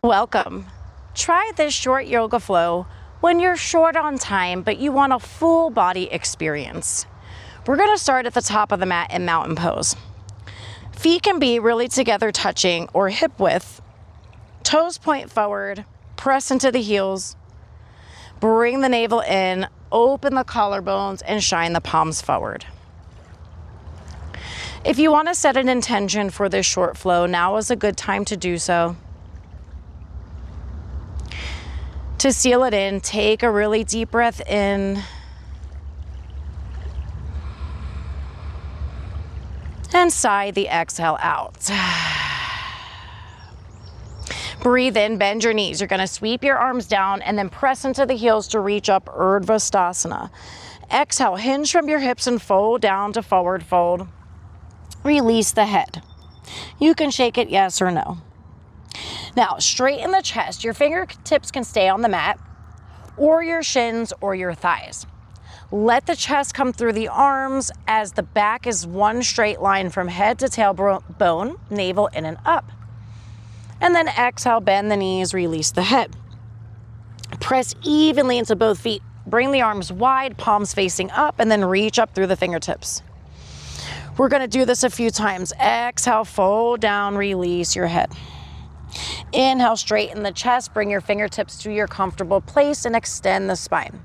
Welcome. Try this short yoga flow when you're short on time, but you want a full body experience. We're going to start at the top of the mat in mountain pose. Feet can be really together touching or hip width. Toes point forward, press into the heels, bring the navel in, open the collarbones, and shine the palms forward. If you want to set an intention for this short flow, now is a good time to do so. To seal it in, take a really deep breath in and sigh the exhale out. Breathe in, bend your knees. You're going to sweep your arms down and then press into the heels to reach up, Urdhva. Exhale, hinge from your hips and fold down to forward fold. Release the head. You can shake it yes or no. Now, straighten the chest. Your fingertips can stay on the mat, or your shins or your thighs. Let the chest come through the arms as the back is one straight line from head to tailbone, navel in and up. And then exhale, bend the knees, release the head. Press evenly into both feet. Bring the arms wide, palms facing up, and then reach up through the fingertips. We're going to do this a few times. Exhale, fold down, release your head. Inhale, straighten the chest, bring your fingertips to your comfortable place and extend the spine.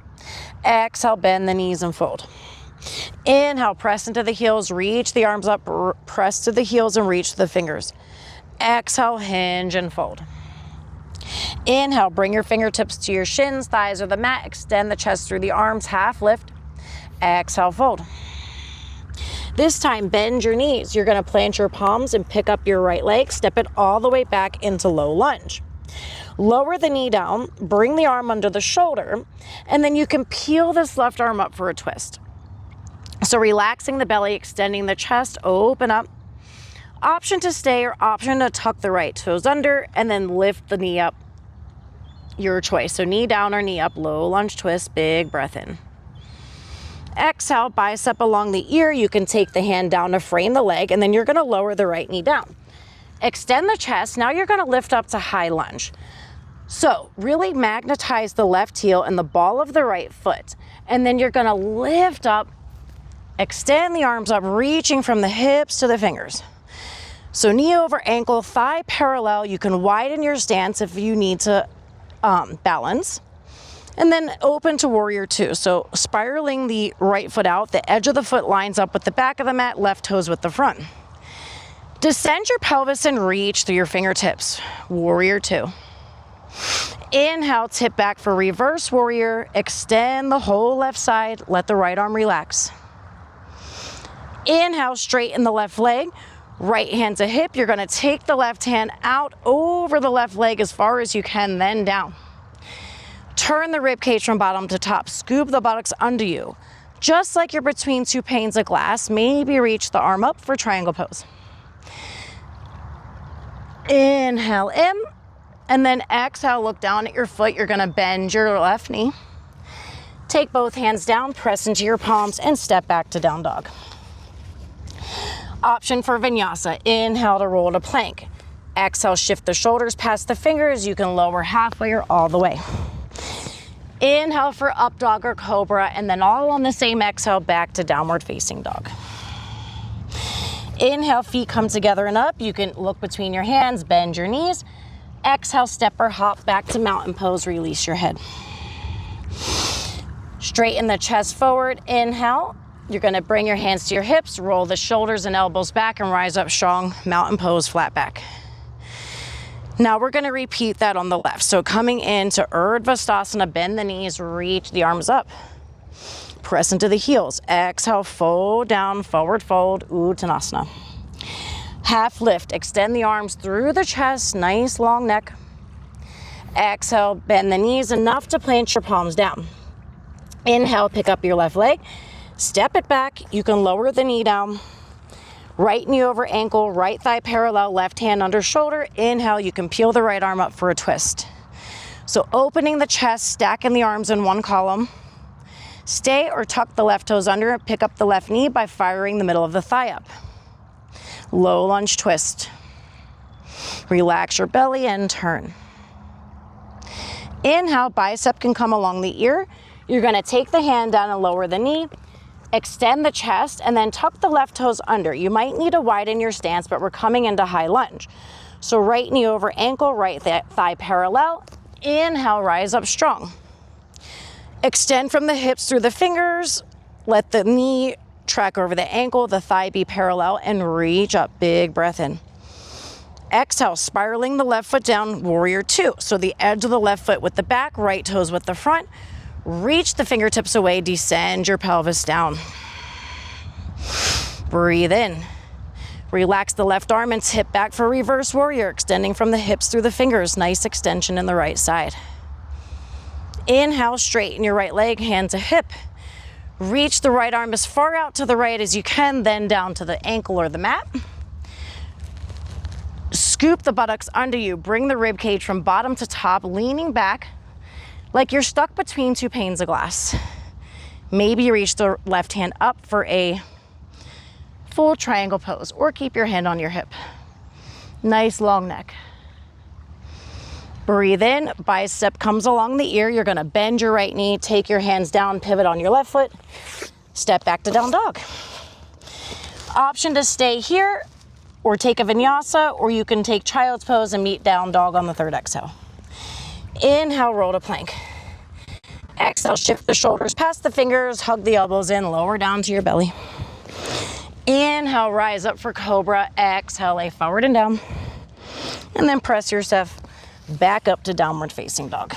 Exhale, bend the knees and fold. Inhale, press into the heels, reach the arms up, press to the heels and reach the fingers. Exhale, hinge and fold. Inhale, bring your fingertips to your shins, thighs, or the mat, extend the chest through the arms, half lift. Exhale, fold. This time, bend your knees. You're going to plant your palms and pick up your right leg. Step it all the way back into low lunge. Lower the knee down, bring the arm under the shoulder, and then you can peel this left arm up for a twist. So relaxing the belly, extending the chest, open up. Option to stay or option to tuck the right toes under and then lift the knee up. Your choice. So knee down or knee up, low lunge twist, big breath in. Exhale, bicep along the ear. You can take the hand down to frame the leg, and then you're going to lower the right knee down. Extend the chest. Now you're going to lift up to high lunge. So really magnetize the left heel and the ball of the right foot. And then you're going to lift up, extend the arms up, reaching from the hips to the fingers. So knee over ankle, thigh parallel. You can widen your stance if you need to balance. And then open to warrior two. So spiraling the right foot out, the edge of the foot lines up with the back of the mat, left toes with the front. Descend your pelvis and reach through your fingertips. Warrior two. Inhale, tip back for reverse warrior. Extend the whole left side. Let the right arm relax. Inhale, straighten the left leg. Right hand to hip. You're going to take the left hand out over the left leg as far as you can, then down. Turn the rib cage from bottom to top. Scoop the buttocks under you. Just like you're between two panes of glass, maybe reach the arm up for triangle pose. Inhale in, and then exhale, look down at your foot. You're gonna bend your left knee. Take both hands down, press into your palms, and step back to down dog. Option for vinyasa. Inhale to roll to plank. Exhale, shift the shoulders past the fingers. You can lower halfway or all the way. Inhale for up dog or cobra, and then all on the same exhale, back to downward facing dog. Inhale, feet come together and up. You can look between your hands, bend your knees. Exhale, step or hop back to mountain pose, release your head. Straighten the chest forward, inhale. You're gonna bring your hands to your hips, roll the shoulders and elbows back and rise up strong, mountain pose, flat back. Now we're going to repeat that on the left. So coming into Urdhva, bend the knees, reach the arms up. Press into the heels. Exhale, fold down, forward fold, Uttanasana. Half lift, extend the arms through the chest, nice long neck. Exhale, bend the knees enough to plant your palms down. Inhale, pick up your left leg, step it back. You can lower the knee down. Right knee over ankle, right thigh parallel, left hand under shoulder. Inhale, you can peel the right arm up for a twist. So opening the chest, stacking the arms in one column. Stay or tuck the left toes under, pick up the left knee by firing the middle of the thigh up. Low lunge twist. Relax your belly and turn. Inhale, bicep can come along the ear. You're gonna take the hand down and lower the knee, extend the chest, and then tuck the left toes under. You might need to widen your stance, but we're coming into high lunge. So right knee over ankle, right thigh parallel. Inhale, rise up strong. Extend from the hips through the fingers. Let the knee track over the ankle, the thigh be parallel, and reach up. Big breath in. Exhale, spiraling the left foot down, warrior two. So the edge of the left foot with the back, right toes with the front. Reach the fingertips away, descend your pelvis down. Breathe in. Relax the left arm and tip back for reverse warrior, extending from the hips through the fingers. Nice extension in the right side. Inhale, straighten your right leg, hand to hip. Reach the right arm as far out to the right as you can, then down to the ankle or the mat. Scoop the buttocks under you. Bring the rib cage from bottom to top, leaning back like you're stuck between two panes of glass. Maybe you reach the left hand up for a full triangle pose, or keep your hand on your hip. Nice long neck. Breathe in, bicep comes along the ear. You're gonna bend your right knee, take your hands down, pivot on your left foot, step back to down dog. Option to stay here or take a vinyasa, or you can take child's pose and meet down dog on the third exhale. Inhale, roll to plank. Exhale, shift the shoulders past the fingers, hug the elbows in, lower down to your belly. Inhale, rise up for cobra. Exhale, lay forward and down. And then press yourself back up to downward facing dog.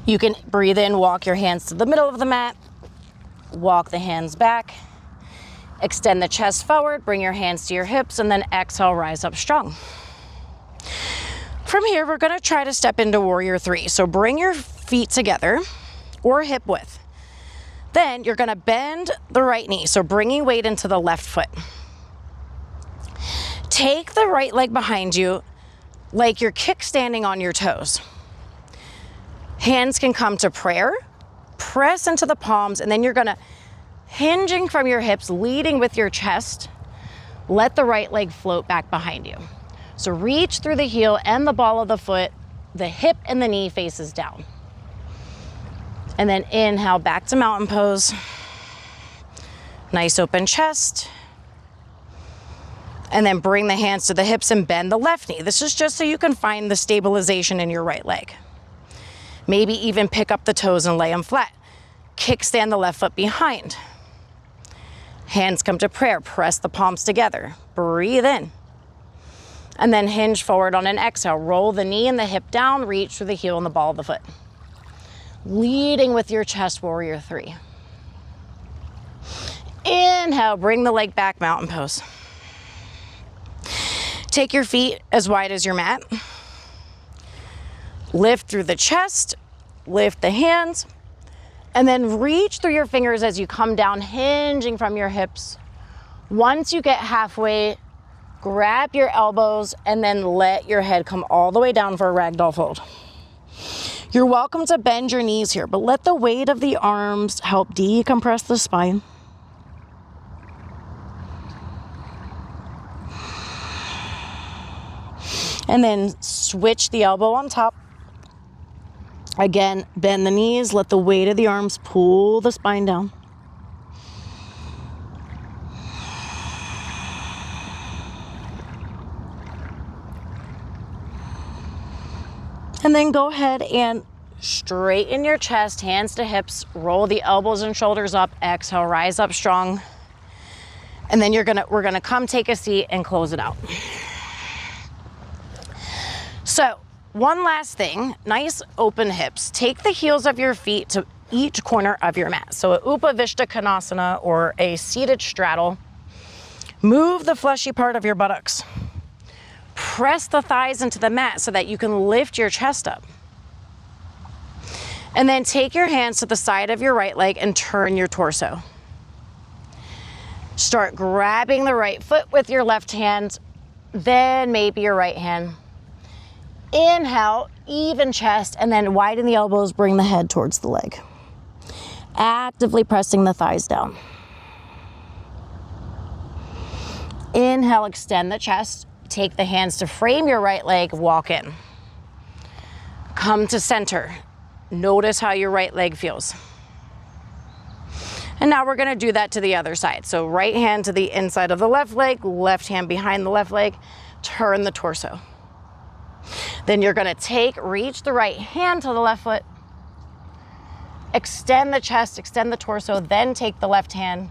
You can breathe in, walk your hands to the middle of the mat, walk the hands back, extend the chest forward, bring your hands to your hips, and then exhale, rise up strong. From here, we're gonna try to step into warrior three. So bring your feet together or hip width. Then you're gonna bend the right knee, so bringing weight into the left foot. Take the right leg behind you like you're kickstanding on your toes. Hands can come to prayer, press into the palms, and then you're gonna, hinging from your hips, leading with your chest, let the right leg float back behind you. So reach through the heel and the ball of the foot, the hip and the knee faces down. And then inhale, back to mountain pose. Nice open chest. And then bring the hands to the hips and bend the left knee. This is just so you can find the stabilization in your right leg. Maybe even pick up the toes and lay them flat. Kickstand the left foot behind. Hands come to prayer, press the palms together. Breathe in. And then hinge forward on an exhale. Roll the knee and the hip down, reach through the heel and the ball of the foot. Leading with your chest, warrior three. Inhale, bring the leg back, mountain pose. Take your feet as wide as your mat. Lift through the chest, lift the hands, and then reach through your fingers as you come down, hinging from your hips. Once you get halfway, grab your elbows and then let your head come all the way down for a ragdoll fold. You're welcome to bend your knees here, but let the weight of the arms help decompress the spine. And then switch the elbow on top. Again, bend the knees, let the weight of the arms pull the spine down. And then go ahead and straighten your chest, hands to hips, roll the elbows and shoulders up, exhale, rise up strong. And then we're gonna come take a seat and close it out. So one last thing, nice open hips. Take the heels of your feet to each corner of your mat. So a Upavishta Konasana or a seated straddle. Move the fleshy part of your buttocks. Press the thighs into the mat so that you can lift your chest up. And then take your hands to the side of your right leg and turn your torso. Start grabbing the right foot with your left hand, then maybe your right hand. Inhale, even chest, and then widen the elbows, bring the head towards the leg. Actively pressing the thighs down. Inhale, extend the chest. Take the hands to frame your right leg, walk in. Come to center. Notice how your right leg feels. And now we're gonna do that to the other side. So right hand to the inside of the left leg, left hand behind the left leg, turn the torso. Then you're gonna reach the right hand to the left foot, extend the chest, extend the torso, then take the left hand.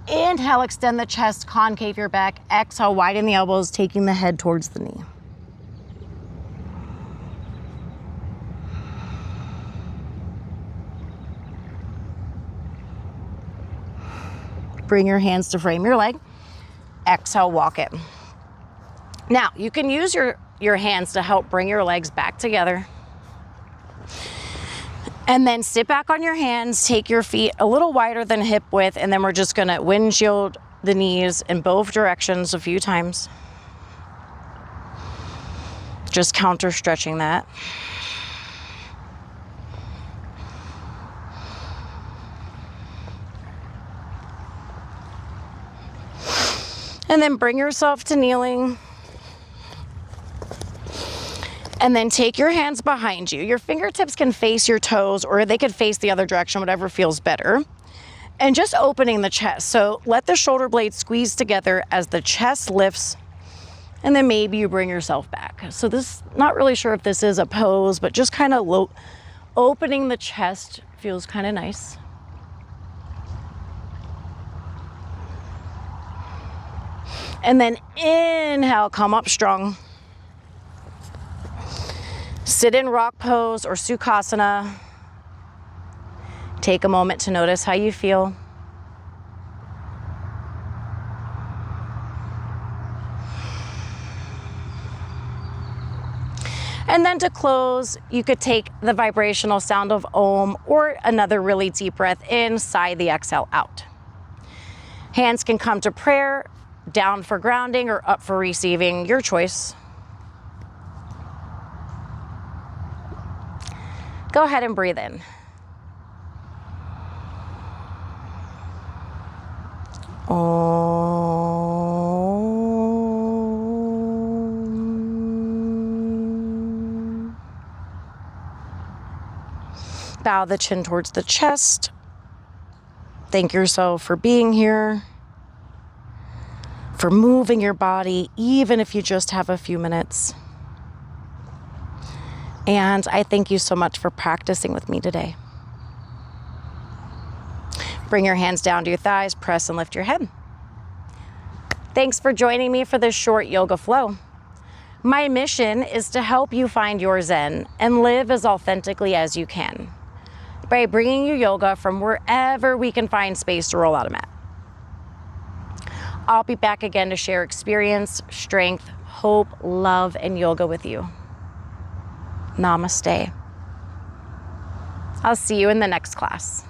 Inhale, extend the chest, concave your back. Exhale, widen the elbows, taking the head towards the knee. Bring your hands to frame your leg. Exhale, walk it. Now, you can use your hands to help bring your legs back together. And then sit back on your hands, take your feet a little wider than hip width, and then we're just gonna windshield the knees in both directions a few times. Just counter stretching that. And then bring yourself to kneeling. And then take your hands behind you. Your fingertips can face your toes or they could face the other direction, whatever feels better. And just opening the chest. So let the shoulder blades squeeze together as the chest lifts. And then maybe you bring yourself back. So this, not really sure if this is a pose, but just kind of opening the chest feels kind of nice. And then inhale, come up strong. Sit in rock pose or Sukhasana. Take a moment to notice how you feel. And then to close, you could take the vibrational sound of Om or another really deep breath in, sigh the exhale out. Hands can come to prayer, down for grounding, or up for receiving, your choice. Go ahead and breathe in. Om. Bow the chin towards the chest. Thank yourself for being here, for moving your body, even if you just have a few minutes. And I thank you so much for practicing with me today. Bring your hands down to your thighs, press and lift your head. Thanks for joining me for this short yoga flow. My mission is to help you find your Zen and live as authentically as you can by bringing you yoga from wherever we can find space to roll out a mat. I'll be back again to share experience, strength, hope, love, and yoga with you. Namaste. I'll see you in the next class.